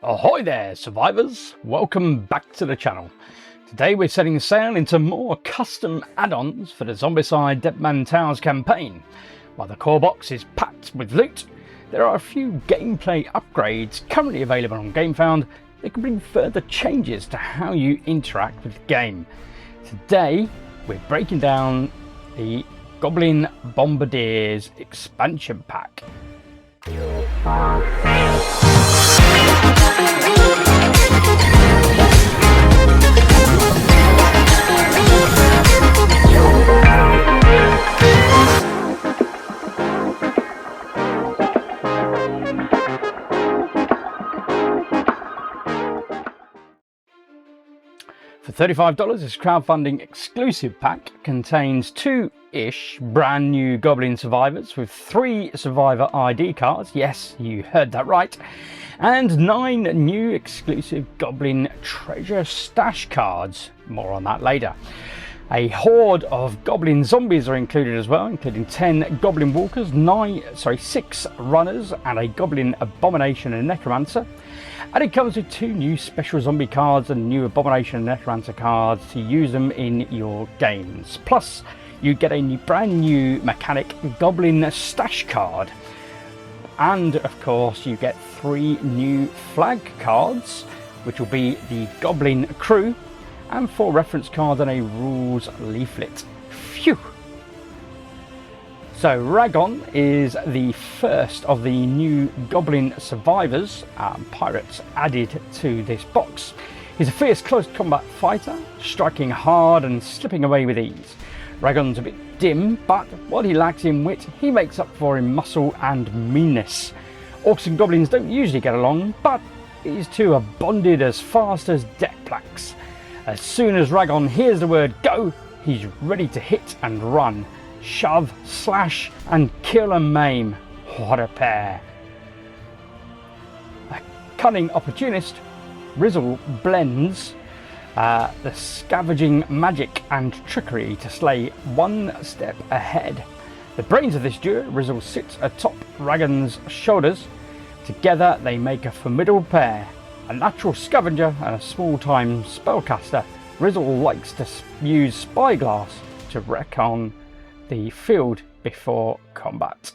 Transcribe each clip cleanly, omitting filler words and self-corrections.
Ahoy there, survivors! Welcome back to the channel. Today we're setting sail into more custom add-ons for the Zombicide Deadman Towers campaign. While the core box is packed with loot, there are a few gameplay upgrades currently available on GameFound that can bring further changes to how you interact with the game. Today we're breaking down the Goblin Bombardiers expansion pack. For $35, this crowdfunding exclusive pack contains two-ish brand new Goblin survivors with 3 survivor ID cards, yes, you heard that right, and 9 new exclusive Goblin treasure stash cards, more on that later. A horde of Goblin zombies are included as well, including 10 Goblin walkers, 6 runners, and a Goblin Abomination and Necromancer. And it comes with 2 new special zombie cards and new Abomination and Necromancer cards to use them in your games. Plus, you get a brand new mechanic Goblin stash card. And of course, you get 3 new flag cards, which will be the Goblin crew, and 4 reference cards and a rules leaflet. Phew! So Raggon is the first of the new Goblin survivors, pirates added to this box. He's a fierce close combat fighter, striking hard and slipping away with ease. Raggon's a bit dim, but what he lacks in wit, he makes up for in muscle and meanness. Orcs and Goblins don't usually get along, but these two are bonded as fast as deck planks. As soon as Raggon hears the word go, he's ready to hit and run. Shove, slash, and kill and maim. What a pair. A cunning opportunist, Rizzal blends the scavenging magic and trickery to slay one step ahead. The brains of this duo, Rizzal sits atop Raggon's shoulders. Together they make a formidable pair. A natural scavenger and a small-time spellcaster, Rizzal likes to use spyglass to recon the field before combat.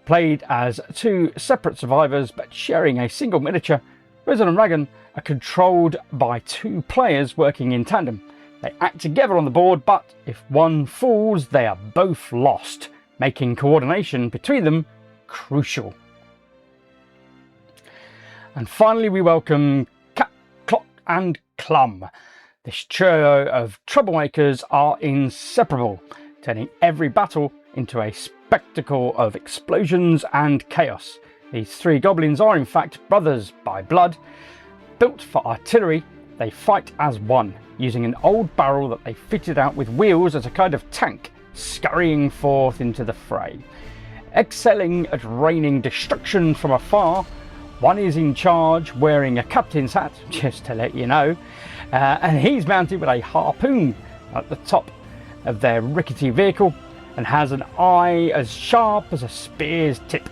Played as 2 separate survivors but sharing a single miniature, Rizzal and Raggon are controlled by 2 players working in tandem. They act together on the board, but if one falls, they are both lost, making coordination between them crucial. And finally, we welcome Clok and Clum. This trio of troublemakers are inseparable, turning every battle into a spectacle of explosions and chaos. These 3 goblins are in fact brothers by blood. Built for artillery, they fight as one, using an old barrel that they fitted out with wheels as a kind of tank, scurrying forth into the fray. Excelling at raining destruction from afar, one is in charge wearing a captain's hat, just to let you know, and he's mounted with a harpoon at the top of their rickety vehicle and has an eye as sharp as a spear's tip.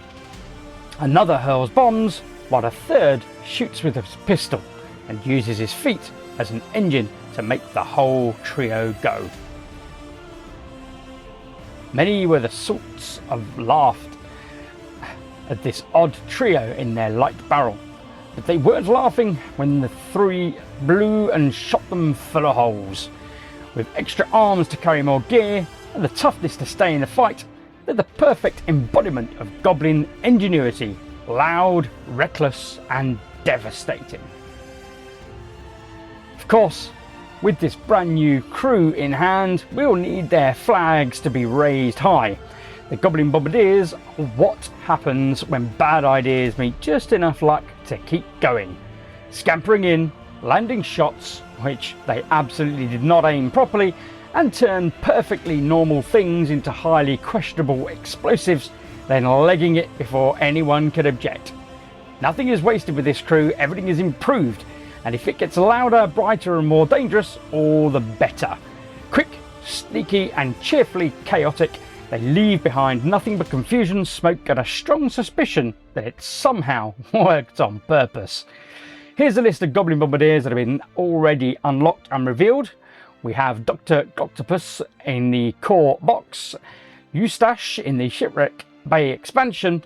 Another hurls bombs, while a third shoots with his pistol and uses his feet as an engine to make the whole trio go. Many were the sorts of laughed at this odd trio in their light barrel, but they weren't laughing when the 3 blew and shot them full of holes. With extra arms to carry more gear and the toughness to stay in the fight, they're the perfect embodiment of Goblin ingenuity, loud, reckless, and devastating. Of course, with this brand new crew in hand, we'll need their flags to be raised high. The Goblin Bombardiers are what happens when bad ideas meet just enough luck to keep going. Scampering in, landing shots, which they absolutely did not aim properly, and turn perfectly normal things into highly questionable explosives, then legging it before anyone could object. Nothing is wasted with this crew, everything is improved, and if it gets louder, brighter and more dangerous, all the better. Quick, sneaky and cheerfully chaotic, They leave behind nothing but confusion, smoke, and a strong suspicion that it somehow worked on purpose. Here's a list of Goblin Bombardiers that have been already unlocked and revealed. We have Dr. Octopus in the core box, Eustache in the Shipwreck Bay expansion,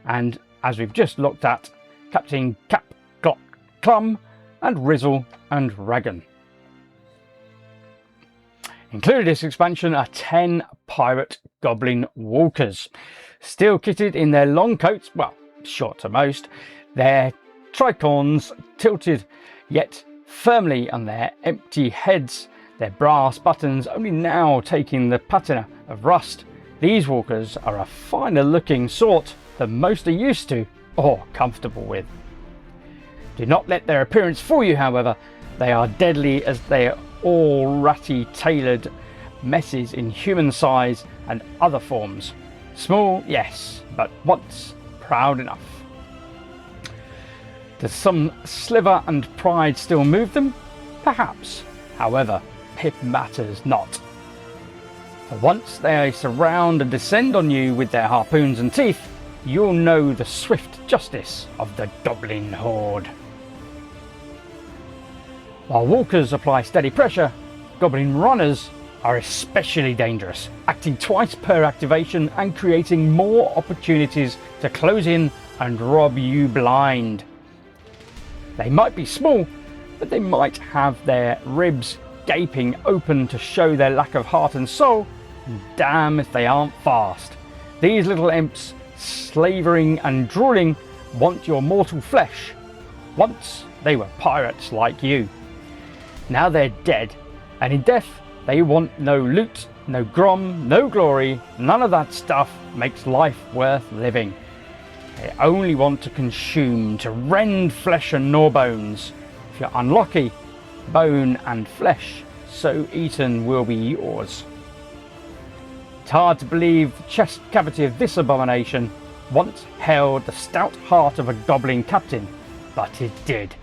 and as we've just looked at, Captain Cap, Clok, Clum, and Rizzal and Raggon. Included in this expansion are 10 pirate goblin walkers, still kitted in their long coats, well, short to most, their tricorns tilted yet firmly on their empty heads, their brass buttons only now taking the patina of rust. These walkers are a finer looking sort than most are used to or comfortable with. Do not let their appearance fool you, however. They are deadly, as they are all ratty tailored messes in human size and other forms. Small, yes, but once proud enough. Does some sliver and pride still move them? Perhaps. However, it matters not. For once they surround and descend on you with their harpoons and teeth, you'll know the swift justice of the Goblin Horde. While walkers apply steady pressure, Goblin runners are especially dangerous, acting twice per activation and creating more opportunities to close in and rob you blind. They might be small, but they might have their ribs gaping open to show their lack of heart and soul, and damn if they aren't fast. These little imps, slavering and drooling, want your mortal flesh. Once they were pirates like you. Now they're dead, and in death they want no loot, no grom, no glory. None of that stuff makes life worth living. They only want to consume, to rend flesh and gnaw bones. If you're unlucky, bone and flesh so eaten will be yours. It's hard to believe the chest cavity of this abomination once held the stout heart of a goblin captain, but it did.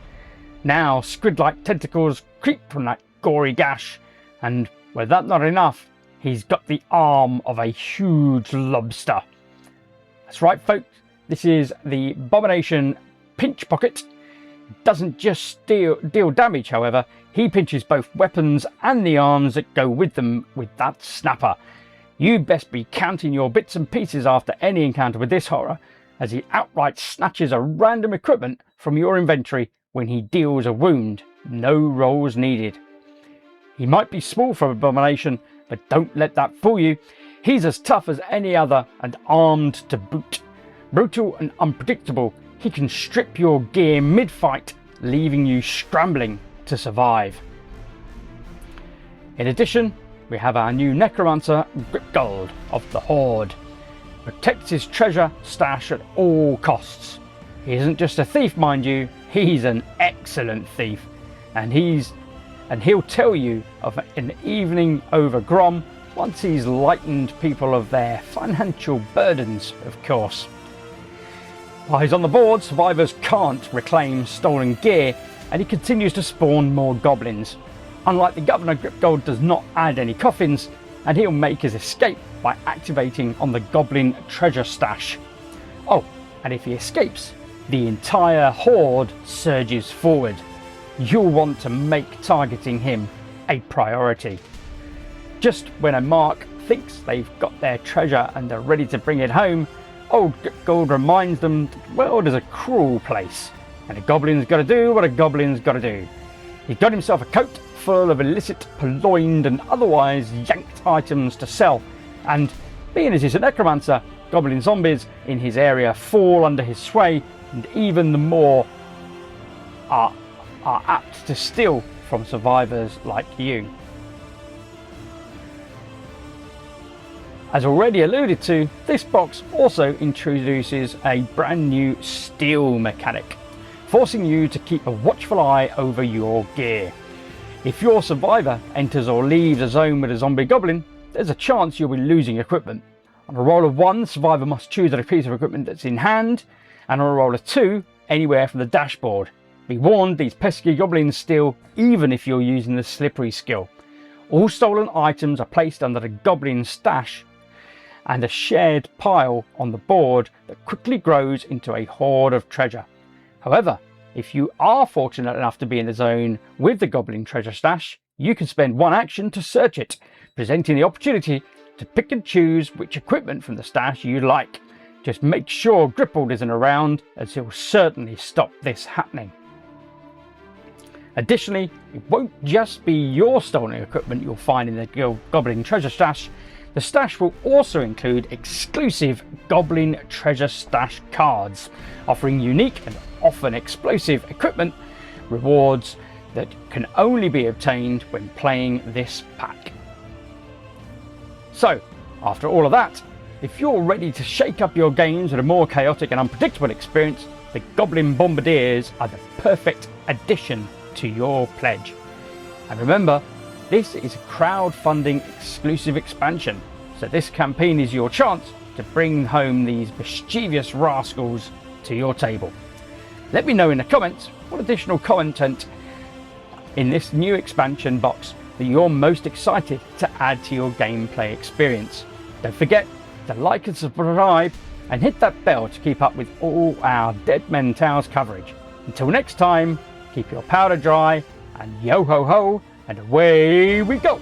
Now squid-like tentacles creep from that gory gash, and with that not enough, he's got the arm of a huge lobster. That's right, folks, this is the Abomination Pinchpoket. Doesn't just deal damage, however, he pinches both weapons and the arms that go with them with that snapper. You best be counting your bits and pieces after any encounter with this horror, as he outright snatches a random equipment from your inventory when he deals a wound. No rolls needed. He might be small for Abomination, but don't let that fool you. He's as tough as any other and armed to boot. Brutal and unpredictable, he can strip your gear mid-fight, leaving you scrambling to survive. In addition, we have our new Necromancer, Gripguld of the Horde. Protects his treasure stash at all costs. He isn't just a thief, mind you, he's an excellent thief. And he'll tell you of an evening over Grom once he's lightened people of their financial burdens, of course. While he's on the board, survivors can't reclaim stolen gear, and he continues to spawn more goblins. Unlike the Governor, Gripguld does not add any coffins, and he'll make his escape by activating on the goblin treasure stash. Oh, and if he escapes, the entire horde surges forward. You'll want to make targeting him a priority. Just when a mark thinks they've got their treasure and are ready to bring it home, old Gripguld reminds them the world is a cruel place, and a goblin's got to do what a goblin's got to do. He's got himself a coat full of illicit, purloined and otherwise yanked items to sell, and being as he's a necromancer, goblin zombies in his area fall under his sway, and even the more are apt to steal from survivors like you. As already alluded to, this box also introduces a brand new steal mechanic, forcing you to keep a watchful eye over your gear. If your survivor enters or leaves a zone with a zombie goblin, there's a chance you'll be losing equipment. On a roll of 1, survivor must choose a piece of equipment that's in hand, and on a roll of 2, anywhere from the dashboard. Be warned, these pesky goblins steal even if you're using the slippery skill. All stolen items are placed under the goblin stash, and a shared pile on the board that quickly grows into a hoard of treasure. However, if you are fortunate enough to be in the zone with the Goblin treasure stash, you can spend one action to search it, presenting the opportunity to pick and choose which equipment from the stash you like. Just make sure Gripguld isn't around, as he'll certainly stop this happening. Additionally, it won't just be your stolen equipment you'll find in the Goblin treasure stash. The stash will also include exclusive Goblin treasure stash cards, offering unique and often explosive equipment rewards that can only be obtained when playing this pack. So, after all of that, if you're ready to shake up your games with a more chaotic and unpredictable experience, the Goblin Bombardiers are the perfect addition to your pledge. And remember, this is a crowdfunding exclusive expansion, so this campaign is your chance to bring home these mischievous rascals to your table. Let me know in the comments what additional content in this new expansion box that you're most excited to add to your gameplay experience. Don't forget to like and subscribe and hit that bell to keep up with all our Dead Men Tales coverage. Until next time, keep your powder dry and yo ho ho, and away we go!